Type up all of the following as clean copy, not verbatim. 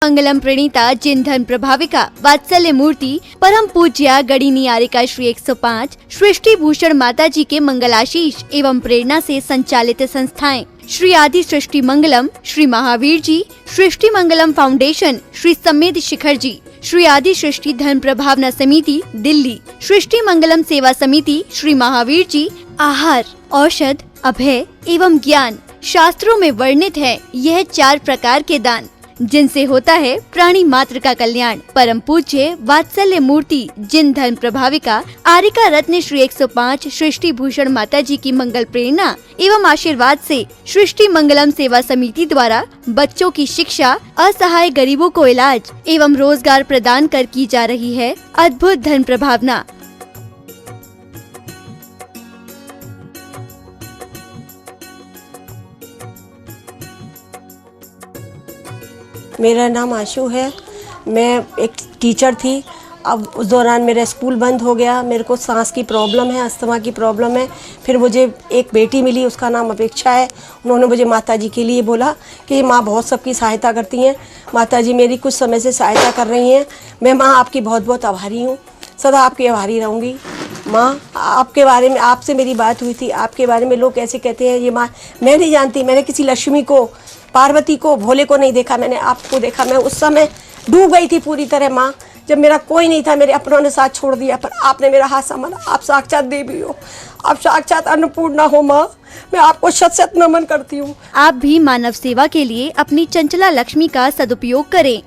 मंगलम प्रणीता जिन धन प्रभाविका वात्सल्य मूर्ति परम पूज्या गणिनी आरिका श्री 105 सृष्टि भूषण माता जी के मंगलाशीष एवं प्रेरणा से संचालित संस्थाएं श्री आदि सृष्टि मंगलम, श्री महावीर जी, सृष्टि मंगलम फाउंडेशन, श्री समेत शिखर जी, श्री आदि सृष्टि धन प्रभावना समिति दिल्ली, सृष्टि मंगलम सेवा समिति, श्री महावीर जी, आहार, औषध, अभय एवं ज्ञान शास्त्रों में वर्णित है यह 4 प्रकार के दान जिनसे होता है प्राणी मात्र का कल्याण। परम पूज्य वात्सल्य मूर्ति जिन धन प्रभाविका आरिका रत्न श्री 105 सृष्टि भूषण माता जी की मंगल प्रेरणा एवं आशीर्वाद से सृष्टि मंगलम सेवा समिति द्वारा बच्चों की शिक्षा, असहाय गरीबों को इलाज एवं रोजगार प्रदान कर की जा रही है अद्भुत धन प्रभावना। मेरा नाम आशु है। मैं एक टीचर थी। अब उस दौरान मेरा स्कूल बंद हो गया। मेरे को सांस की प्रॉब्लम है, अस्थमा की प्रॉब्लम है। फिर मुझे एक बेटी मिली, उसका नाम अपेक्षा है। उन्होंने मुझे माता जी के लिए बोला कि माँ बहुत सबकी सहायता करती हैं, माता जी मेरी कुछ समय से सहायता कर रही हैं। मैं माँ आपकी बहुत बहुत आभारी हूँ, सदा आपकी आभारी रहूँगी। माँ आपके बारे में, आपसे मेरी बात हुई थी, आपके बारे में लोग कैसे कहते हैं ये माँ, मैं नहीं जानती। मैंने किसी लक्ष्मी को, पार्वती को, भोले को नहीं देखा, मैंने आपको देखा। मैं उस समय डूब गई थी पूरी तरह माँ, जब मेरा कोई नहीं था, मेरे अपनों ने साथ छोड़ दिया, पर आपने मेरा हाथ संभाला। आप साक्षात देवी हो, आप साक्षात अन्नपूर्णा हो माँ। मैं आपको शत शत नमन करती हूँ। आप भी मानव सेवा के लिए अपनी चंचला लक्ष्मी का सदुपयोग करें।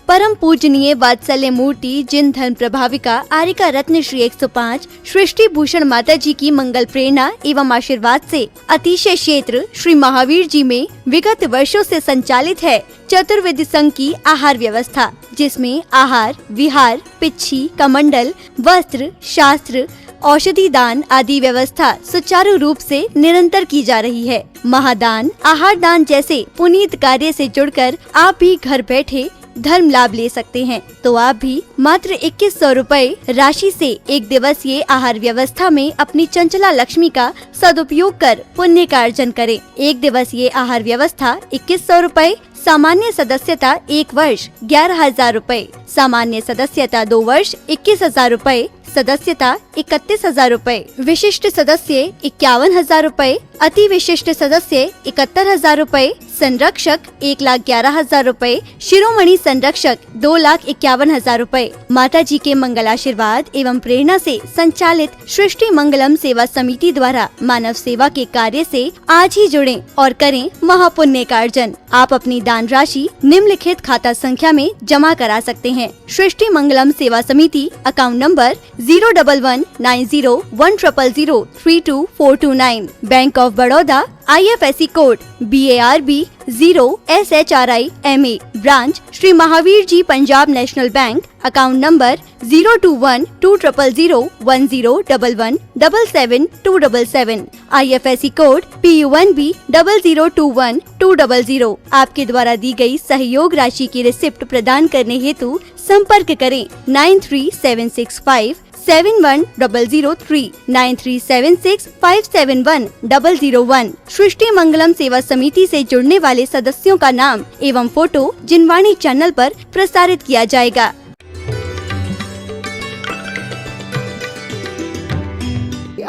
परम पूजनीय वात्सल्य मूर्ति जिन धन प्रभाविका आरिका रत्न श्री 105 सृष्टि भूषण माता जी की मंगल प्रेरणा एवं आशीर्वाद से अतिशय क्षेत्र श्री महावीर जी में विगत वर्षों से संचालित है चतुर्विध संघ की आहार व्यवस्था, जिसमें आहार, विहार, पिच्छी, कमंडल, वस्त्र, शास्त्र, औषधि दान आदि व्यवस्था सुचारू रूप से निरंतर की जा रही है। महादान, आहार दान जैसे पुनीत कार्य से जुड़कर आप भी घर बैठे धर्म लाभ ले सकते हैं। तो आप भी मात्र 2100 रुपए राशि से एक दिवसीय आहार व्यवस्था में अपनी चंचला लक्ष्मी का सदुपयोग कर पुण्य का अर्जन करें। एक दिवसीय आहार व्यवस्था 2100 रुपए, सामान्य सदस्यता 1 वर्ष 11,000 रुपए, सामान्य सदस्यता 2 वर्ष 21,000 रुपए, सदस्यता 31,000 रुपए, विशिष्ट सदस्य 51,000 रुपए, अति विशिष्ट सदस्य 71,000 रुपए, संरक्षक 1,11,000 रुपए, शिरोमणि संरक्षक 2,51,000 रुपए। माता जी के मंगल आशीर्वाद एवं प्रेरणा से संचालित सृष्टि मंगलम सेवा समिति द्वारा मानव सेवा के कार्य से आज ही जुड़ें और करें महापुण्य का अर्जन। आप अपनी दान राशि निम्नलिखित खाता संख्या में जमा करा सकते हैं। सृष्टि Mangalam Seva Samiti, account number 0119010003249, bank of Baroda, IFSC code BARB 0SHRIMA, branch Shri Mahavir ji Punjab national bank, account number 02120117777, IFSC code PUNB 0021200। आपके द्वारा दी गई सहयोग राशि की रिसिप्ट प्रदान करने हेतु संपर्क करें 9376571003, 9376571001। सृष्टि मंगलम सेवा समिति से जुड़ने वाले सदस्यों का नाम एवं फोटो जिनवाणी चैनल पर प्रसारित किया जाएगा।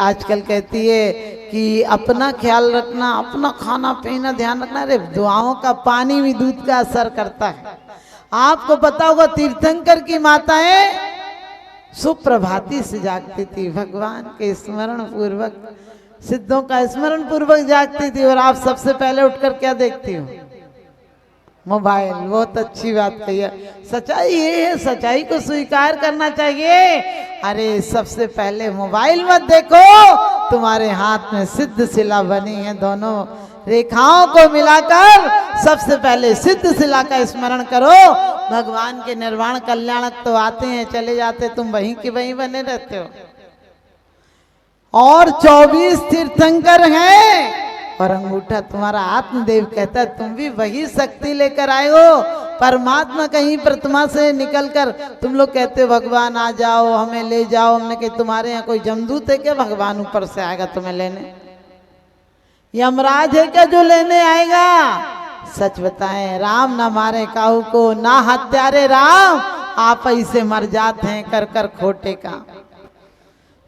आजकल कहती है कि अपना ख्याल रखना, अपना खाना पीना ध्यान रखना। अरे दुआओं का पानी भी दूध का असर करता है। आपको पता होगा तीर्थंकर की माताएं सुप्रभाती से जागती थी, भगवान के स्मरण पूर्वक, सिद्धों का स्मरण पूर्वक जागती थी। और आप सबसे पहले उठकर क्या देखती हो? मोबाइल। बहुत अच्छी बात कही है। सच्चाई ये है, सच्चाई को स्वीकार करना चाहिए। अरे सबसे पहले मोबाइल मत देखो, तुम्हारे हाथ में सिद्ध शिला बनी है, दोनों रेखाओं को मिलाकर सबसे पहले सिद्ध शिला का स्मरण करो। भगवान के निर्वाण कल्याणक तो आते हैं चले जाते, तुम वहीं के वहीं बने रहते हो। और 24 तीर्थंकर हैं और अंगूठा तुम्हारा आत्मदेव कहता है तुम भी वही शक्ति लेकर आए हो। परमात्मा कहीं प्रतिमा से निकलकर, तुम लोग कहते हो भगवान आ जाओ हमें ले जाओ, हमने कहा तुम्हारे यहाँ कोई जमदूत है क्या भगवान ऊपर से आएगा तुम्हें लेने? यमराज है क्या जो लेने आएगा? सच बताएं, राम ना मारे काहू को, ना हत्यारे राम, आप ऐसे मर जाते हैं कर कर खोटे काम।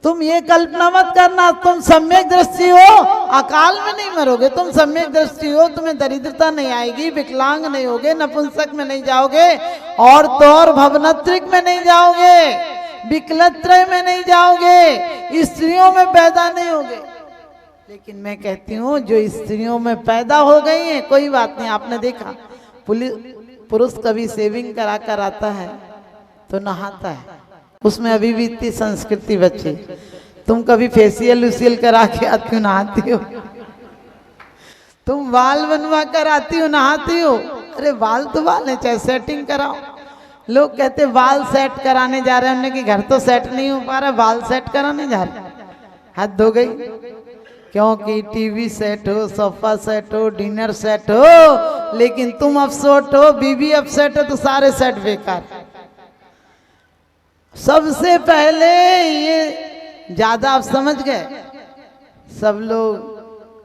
तुम ये कल्पना मत करना तुम सम्यक दृष्टि हो अकाल में नहीं मरोगे। तुम सम्यक दृष्टि हो, तुम्हें दरिद्रता नहीं आएगी, विकलांग नहीं होगे, नपुंसक में नहीं जाओगे, और तो और भवनत्रिक में नहीं जाओगे, विकलत्रय में नहीं जाओगे, स्त्रियों में पैदा नहीं होगे। लेकिन मैं कहती हूँ जो स्त्रियों में पैदा हो गई हैं, कोई बात नहीं। आपने देखा पुरुष कभी सेविंग करा कर आता है तो नहाता है, उसमें अभी भी इतनी संस्कृति बची। तुम कभी फेशियल उसियल करा के आती हो, नहाती हो? तुम बाल बनवा कर आती हो, नहाती हो? अरे बाल तो बाल है, चाहे सेटिंग कराओ। लोग कहते बाल सेट कराने जा रहे हैं, हमने कि घर तो सेट नहीं हो पा रहा, बाल सेट कराने जा रहे हैं। हद हो गई। क्योंकि टीवी सेट हो, सोफा सेट हो, डिनर सेट हो, लेकिन तुम अपसेट हो, बीवी अपसेट हो, तो सारे सेट बेकार। सबसे पहले ये ज्यादा आप समझ गए, सब लोग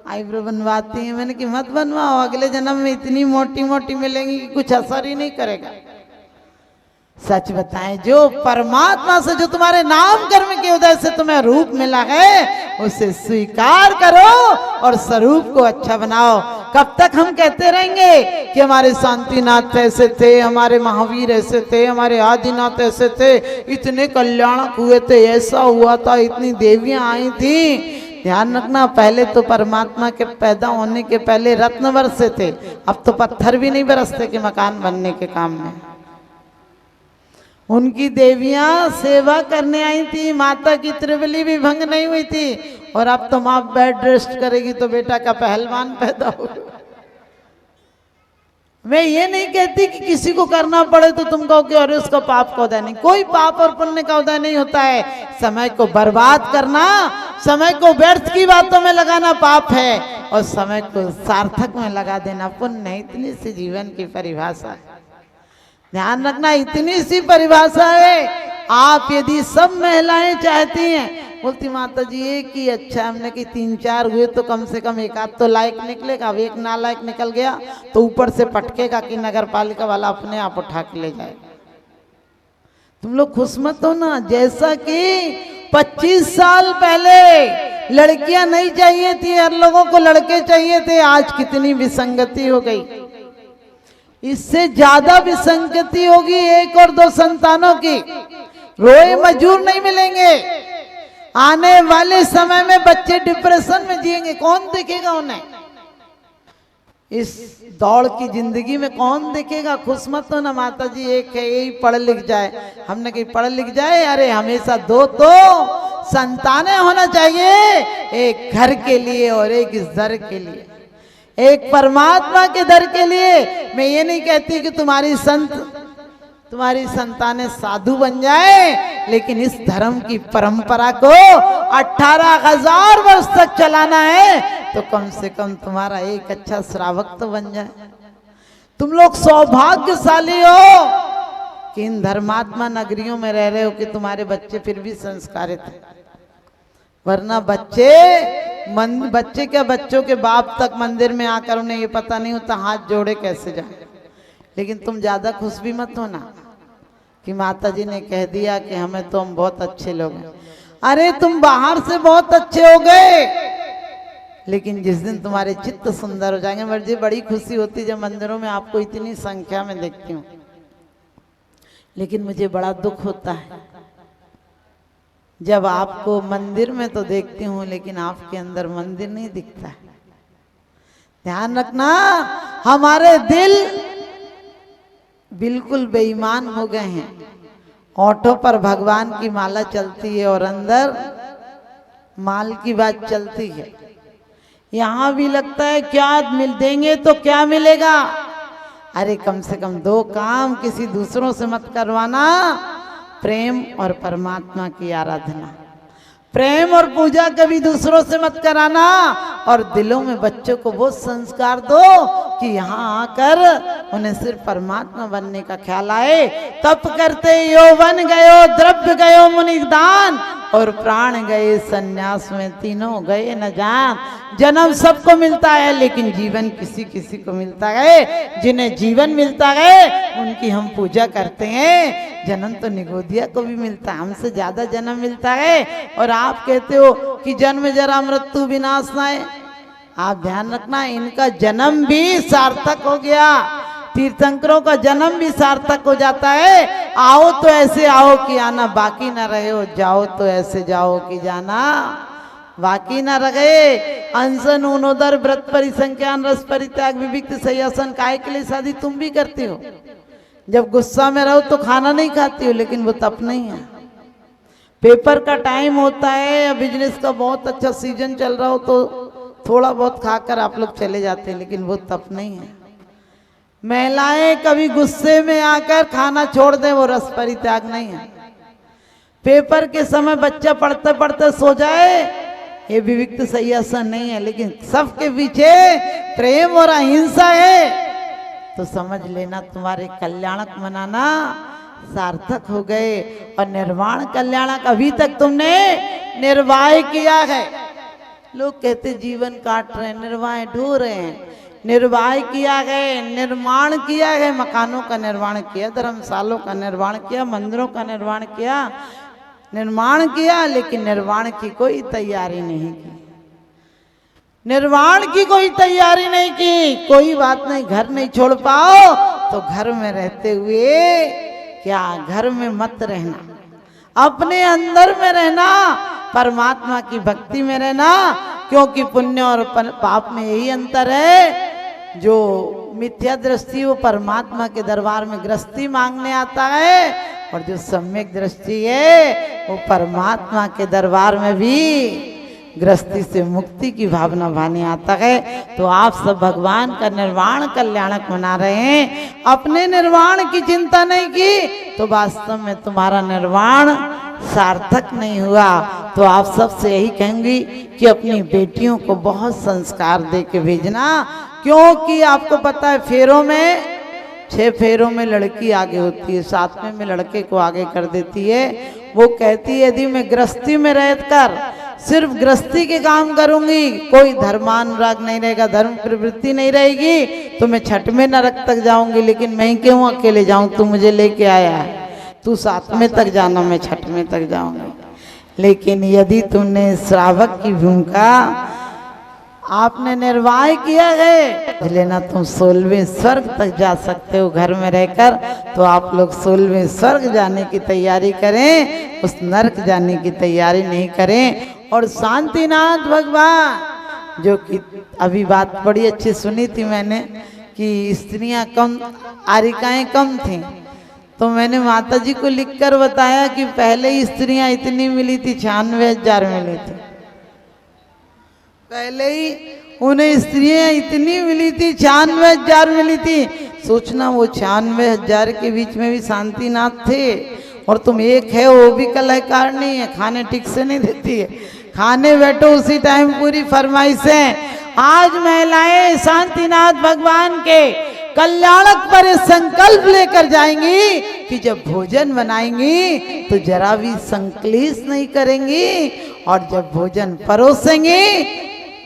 आईब्रो बनवाती हैं, मैंने कि मत बनवाओ, अगले जन्म में इतनी मोटी मोटी मिलेंगी कि कुछ असर ही नहीं करेगा। सच बताएं, जो परमात्मा से, जो तुम्हारे नाम कर्म के उदय से तुम्हें रूप मिला है, उसे स्वीकार करो और स्वरूप को अच्छा बनाओ। कब तक हम कहते रहेंगे कि हमारे शांतिनाथ ऐसे थे, हमारे महावीर ऐसे थे, हमारे आदिनाथ ऐसे थे, इतने कल्याणक हुए थे, ऐसा हुआ था, इतनी देवियां आई थी। ध्यान रखना, पहले तो परमात्मा के पैदा होने के पहले रत्न बरसे थे, अब तो पत्थर भी नहीं बरसते कि मकान बनने के काम में। उनकी देवियां सेवा करने आई थी, माता की त्रिवली भी भंग नहीं हुई थी। और अब तो माँ बेड रेस्ट करेगी तो बेटा का पहलवान पैदा होगा। मैं ये नहीं कहती कि किसी को करना पड़े तो तुम कहो कि अरे उसका पाप का उदय नहीं। कोई पाप और पुण्य का उदय नहीं होता है। समय को बर्बाद करना, समय को व्यर्थ की बातों में लगाना पाप है, और समय को सार्थक में लगा देना पुण्य है। इतनी सी जीवन की परिभाषा है। ध्यान रखना, इतनी सी परिभाषा है। आप यदि सब महिलाएं चाहती हैं, बोलती माता जी एक ही अच्छा, हमने कि 3-4 हुए तो कम से कम एक आध तो लायक निकलेगा। अब एक नालायक निकल गया तो ऊपर से पटकेगा कि नगर पालिका वाला अपने आप उठा के ले जाएगा। तुम लोग खुश मत हो ना। जैसा कि 25 साल पहले लड़कियां नहीं चाहिए थी, हर लोगों को लड़के चाहिए थे, आज कितनी विसंगति हो गई। इससे ज्यादा विसंगति होगी 1 और 2 संतानों की। रोए मजूर नहीं मिलेंगे। आने वाले समय में बच्चे डिप्रेशन में जिएंगे, कौन देखेगा उन्हें? इस दौड़ की जिंदगी में कौन देखेगा? खुश मत हो ना माता जी, एक है यही पढ़ लिख जाए। हमने कही पढ़ लिख जाए, अरे हमेशा 2 तो संतानें होना चाहिए, एक घर के लिए और एक इस दर के लिए, एक परमात्मा के दर के लिए। मैं ये नहीं कहती कि तुम्हारी संतानें साधु बन जाए, लेकिन इस धर्म की परंपरा को 18,000 वर्ष तक चलाना है तो कम से कम तुम्हारा एक अच्छा श्रावक तो बन जाए। तुम लोग सौभाग्यशाली हो कि इन धर्मात्मा नगरियों में रह रहे हो कि तुम्हारे बच्चे फिर भी संस्कारित हैं। वरना बच्चे क्या, बच्चों के बाप तक मंदिर में आकर उन्हें ये पता नहीं होता हाथ जोड़े कैसे जाए। लेकिन तुम ज्यादा खुश भी मत होना कि माता जी ने कह दिया कि हम बहुत अच्छे लोग हैं। अरे तुम बाहर से बहुत अच्छे हो गए, लेकिन जिस दिन तुम्हारे चित्त सुंदर हो जाएंगे, मुझे बड़ी खुशी होती जब मंदिरों में आपको इतनी संख्या में देखती हूँ। लेकिन मुझे बड़ा दुख होता है जब आपको मंदिर में तो देखती हूँ, लेकिन आपके अंदर मंदिर नहीं दिखता है। ध्यान रखना, हमारे दिल बिल्कुल बेईमान हो गए हैं। ऑटो पर भगवान की माला चलती है और अंदर माल की बात चलती है। यहाँ भी लगता है क्या मिल देंगे तो क्या मिलेगा। अरे कम से कम 2 काम किसी दूसरों से मत करवाना, प्रेम और परमात्मा की आराधना। प्रेम और पूजा कभी दूसरों से मत कराना, और दिलों में बच्चों को वो संस्कार दो कि यहाँ आकर उन्हें सिर्फ परमात्मा बनने का ख्याल आए। तप करते यौवन गयो द्रव्य गयो मुनिदान, और प्राण गए सन्यास में, तीनों गए न जान। जन्म सबको मिलता है लेकिन जीवन किसी किसी को मिलता है। जिन्हें जीवन मिलता है उनकी हम पूजा करते हैं। जन्म तो निगोदिया को भी मिलता है, हमसे ज्यादा जन्म मिलता है। और आप कहते हो कि जन्म जरा मृत्यु विनाश न है। आप ध्यान रखना, इनका जन्म भी सार्थक हो गया, तीर्थंकरों का जन्म भी सार्थक हो जाता है। आओ तो ऐसे आओ कि आना बाकी ना रहे हो, जाओ तो ऐसे जाओ कि जाना बाकी ना रहे। अनशन उनोदर व्रत परिसंख्यान रस परित्याग विविक्त सयासन, काय के लिए शादी तुम भी करती हो। जब गुस्सा में रहो तो खाना नहीं खाती हो, लेकिन वो तप नहीं है। पेपर का टाइम होता है या बिजनेस का बहुत अच्छा सीजन चल रहा हो तो थोड़ा बहुत खाकर आप लोग चले जाते हैं, लेकिन वो तप नहीं है। महिलाएं कभी गुस्से में आकर खाना छोड़ दें, वो रस परित्याग नहीं है। पेपर के समय बच्चा पढ़ते पढ़ते सो जाए, ये विविक्त सयासन नहीं है। लेकिन सबके पीछे प्रेम और अहिंसा है तो समझ लेना तुम्हारे कल्याणक मनाना सार्थक हो गए। और निर्वाण कल्याणक अभी तक तुमने निर्वाह किया है। लोग कहते जीवन काट रहे हैं, निर्वाह ढो रहे हैं। निर्वाह किया है, निर्माण किया है, मकानों का निर्माण किया, धर्मशालों का निर्माण किया, मंदिरों का निर्माण किया, निर्माण किया, लेकिन निर्वाण की कोई तैयारी नहीं की। निर्वाण की कोई तैयारी नहीं की। कोई बात नहीं, घर नहीं छोड़ पाओ तो घर में रहते हुए क्या, घर में मत रहना, अपने अंदर में रहना, परमात्मा की भक्ति में रहना। क्योंकि पुण्य और पाप में यही अंतर है। जो मिथ्या दृष्टि वो परमात्मा के दरबार में गृहस्थी मांगने आता है, और जो सम्यक दृष्टि है वो परमात्मा के दरबार में भी गृहस्थी से मुक्ति की भावना भाने आता है। तो आप सब भगवान का निर्वाण कल्याणक मना रहे हैं। अपने निर्वाण की चिंता नहीं की तो वास्तव में तुम्हारा निर्वाण सार्थक नहीं हुआ। तो आप सबसे यही कहूंगी कि अपनी बेटियों को बहुत संस्कार दे के भेजना। क्योंकि आपको पता है फेरों में 6 फेरों में लड़की आगे होती है, 7वें में लड़के को आगे कर देती है। वो कहती है यदि मैं गृहस्थी में रहकर सिर्फ गृहस्थी के काम करूंगी, कोई धर्मानुराग नहीं रहेगा, धर्म प्रवृत्ति नहीं रहेगी, तो मैं 6वें नरक तक जाऊंगी। लेकिन मैं क्यों अकेले जाऊं, तू मुझे लेके आया है, तू 7वें तक जाना, मैं 6वें तक जाऊंगी। लेकिन यदि तुमने श्रावक की भूमिका आपने निर्वाह किया है, लेना तुम 16वें स्वर्ग तक जा सकते हो घर में रहकर। तो आप लोग 16वें स्वर्ग जाने की तैयारी करें, उस नरक जाने की तैयारी नहीं करें। और शांतिनाथ भगवान, जो कि अभी बात बड़ी अच्छी सुनी थी मैंने कि स्त्रियां कम, आरिकाएं कम थीं, तो मैंने माता जी को लिखकर बताया कि पहले ही स्त्रियां इतनी मिली थी, 96,000 मिली थी। पहले ही उन्हें स्त्रियां इतनी मिली थी, 96,000 मिली थी। सोचना वो 96,000 के बीच में भी शांतिनाथ थे, और तुम एक है, वो भी कलहकार नहीं है, खाने ठीक से नहीं देती है, खाने बैठो उसी टाइम पूरी फरमाइशें। आज महिलाएं शांतिनाथ भगवान के कल्याणक पर संकल्प लेकर जाएंगी कि जब भोजन बनाएंगी तो जरा भी संकलेश नहीं करेंगी, और जब भोजन परोसेंगी,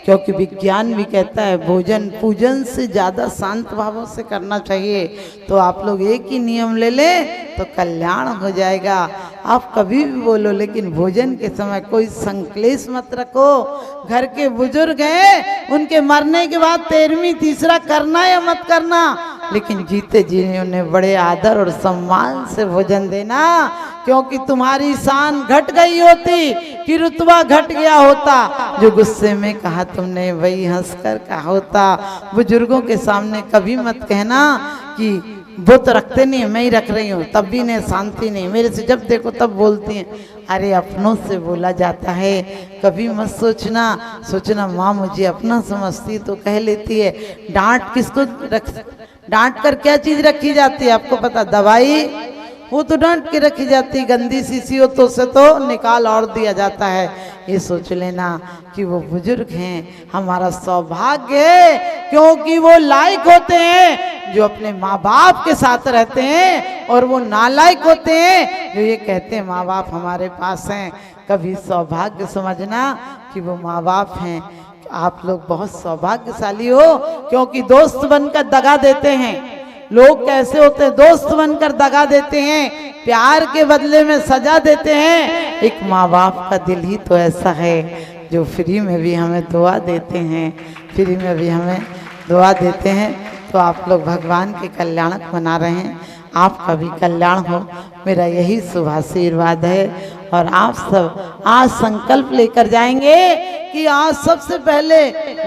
क्योंकि विज्ञान भी कहता है भोजन पूजन से ज़्यादा शांत भावों से करना चाहिए। तो आप लोग एक ही नियम ले लें तो कल्याण हो जाएगा। आप कभी भी बोलो, लेकिन भोजन के समय कोई संकलेश मत रखो। घर के बुजुर्ग हैं, उनके मरने के बाद 13वीं तीसरा करना या मत करना, लेकिन जीते जी उन्हें बड़े आदर और सम्मान से भोजन देना। क्योंकि तुम्हारी शान घट गई होती कि रुतबा घट गया होता। जो गुस्से में कहा तुमने वही हंसकर कहा होता। बुजुर्गों के सामने कभी मत कहना कि वो तो रखते नहीं है, मैं ही रख रही हूँ, तब भी नहीं, शांति नहीं, मेरे से जब देखो तब बोलती हैं। अरे अपनों से बोला जाता है, कभी मत सोचना माँ मुझे अपना समझती तो कह लेती है। डांट किसको डांट कर क्या चीज रखी जाती है आपको पता? दवाई वो तो डांट के रखी जाती, गंदी शीशी हो तो उसे तो निकाल और दिया जाता है। ये सोच लेना कि वो बुजुर्ग हैं, हमारा सौभाग्य है, क्योंकि वो लायक होते हैं जो अपने माँ बाप के साथ रहते हैं, और वो नालायक होते हैं जो ये कहते हैं माँ बाप हमारे पास हैं। कभी सौभाग्य समझना कि वो माँ बाप हैं। आप लोग बहुत सौभाग्यशाली हो, क्योंकि दोस्त बनकर दगा देते हैं। लोग कैसे होते हैं, दोस्त बनकर दगा देते हैं, प्यार के बदले में सजा देते हैं। एक माँ बाप का दिल ही तो ऐसा है जो फ्री में भी हमें दुआ देते हैं, फ्री में भी हमें दुआ देते हैं। तो आप लोग भगवान के कल्याणक बना रहे हैं, आपका भी कल्याण हो, मेरा यही शुभ आशीर्वाद है। और आप सब आज संकल्प लेकर जाएंगे कि आज सबसे पहले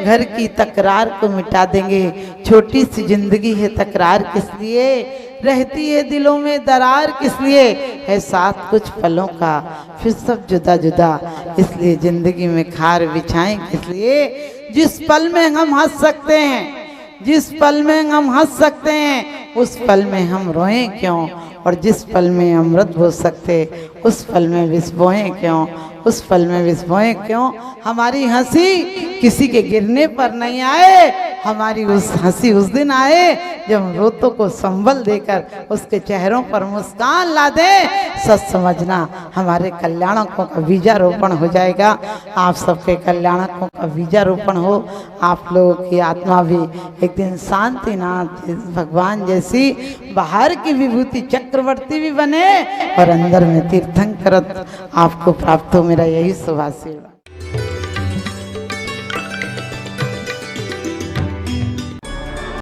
घर की तकरार को मिटा देंगे। छोटी सी जिंदगी है, तकरार किस लिए रहती है, दिलों में दरार किस लिए है, साथ कुछ पलों का फिर सब जुदा जुदा, इसलिए जिंदगी में खार बिछाएं किस लिए। जिस पल में हम हंस सकते हैं, जिस पल में हम हंस सकते हैं, उस पल में हम रोएं क्यों, और जिस पल में अमृत हो सकते उस पल में विष बोएं क्यों, उस पल में विष बोएं क्यों। हमारी हंसी किसी के गिरने पर नहीं आए, हमारी उस हंसी उस दिन आए जब हम रोतों को संबल देकर उसके चेहरों पर मुस्कान ला दें। सच समझना हमारे कल्याणकों का बीजारोपण हो जाएगा, आप सबके कल्याणकों का बीजारोपण हो। आप लोगों की आत्मा भी एक दिन शांतिनाथ भगवान जैसी बाहर की विभूति चक्रवर्ती भी बने और अंदर में तीर्थंकरत आपको प्राप्त हो, मेरा यही शुभ आशीर्वाद।